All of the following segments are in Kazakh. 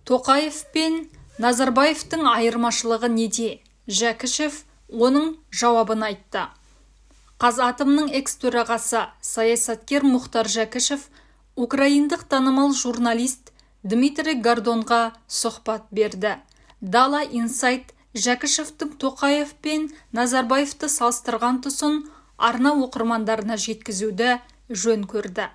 Тоқаев пен Назарбаевтың айырмашылығы неде? Жәкішев оның жауабын айтты. Қазатомның экс-төрағасы саясаткер Мұхтар Жәкішев украиндық танымал журналист Дмитрий Гордонға сұхбат берді. Дала Инсайт Жәкішевтің Тоқаев пен Назарбаевты салыстырған тұсын арна оқырмандарына жеткізуді жөн көрді.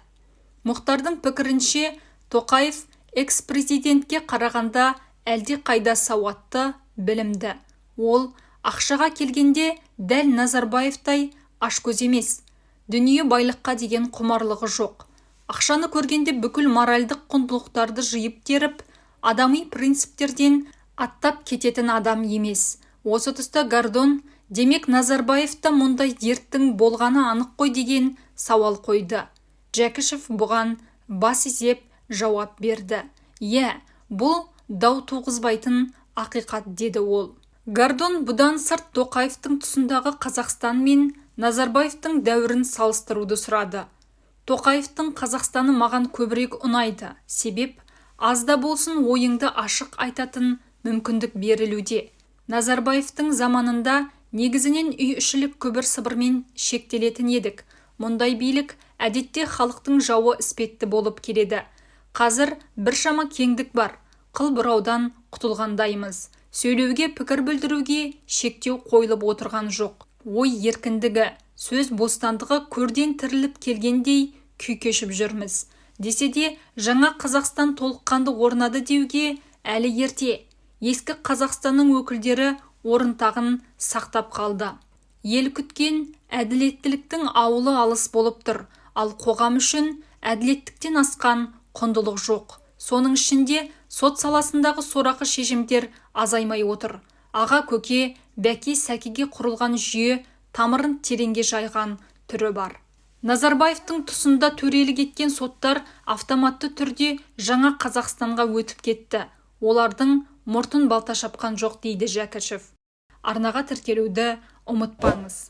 Мұхтардың пікірінше, Тоқаев экс-президентке қарағанда әлде қайда сауатты, білімді. Ол ақшаға келгенде дәл Назарбаевтай ашкөз емес. Дүние байлыққа деген құмарлығы жоқ. Ақшаны көргенде бүкіл моральдық құндылықтарды жиып теріп, адами принциптерден аттап кететін адам емес. Осы тұста Гордон, демек Назарбаевта мұндай дерттің болғаны анық қой деген сауал қойды. Жәкішев бұған бас изеп жауап берді. Бұл дау туғызбайтын ақиқат, деді ол. Гордон бұдан сырт Тоқаевтың тұсындағы Қазақстан мен Назарбаевтың дәуірін салыстыруды сұрады. Тоқаевтың Қазақстаны маған көбірек ұнайды, себеп азда болсын ойыңды ашық айтатын мүмкіндік берілуде. Назарбаевтың заманында негізінен үй ішілік күбір-сыбырмен шектелетін едік. Мұндай билік әдетте халықтың жауы іспетті болып келеді. Қазір біршама кеңдік бар, қыл бұраудан құтылғандаймыз. Сөйлеуге, пікір білдіруге шектеу қойылып отырған жоқ. Ой еркіндігі, сөз бостандығы көрден тіріліп келгендей күй кешіп жүрміз. Десе де, жаңа Қазақстан толыққанды орнады деуге әлі ерте. Ескі Қазақстанның өкілдері орынтағын сақтап қалды. Ел күткен әділеттіліктің ауылы алыс болып тұр, ал қоғам үшін әділеттіктен асқан құндылық жоқ. Соның ішінде сот саласындағы сорақы шешімдер азаймай отыр. Аға көке, бәке сәкеге құрылған жүйе тамырын тереңге жайған түрі бар. Назарбаевтың тұсында төрелік еткен соттар автоматты түрде жаңа Қазақстанға өтіп кетті. Олардың мұртын балта шапқан жоқ, дейді Жәкішев. Арнаға тіркелуді ұмытпаңыз.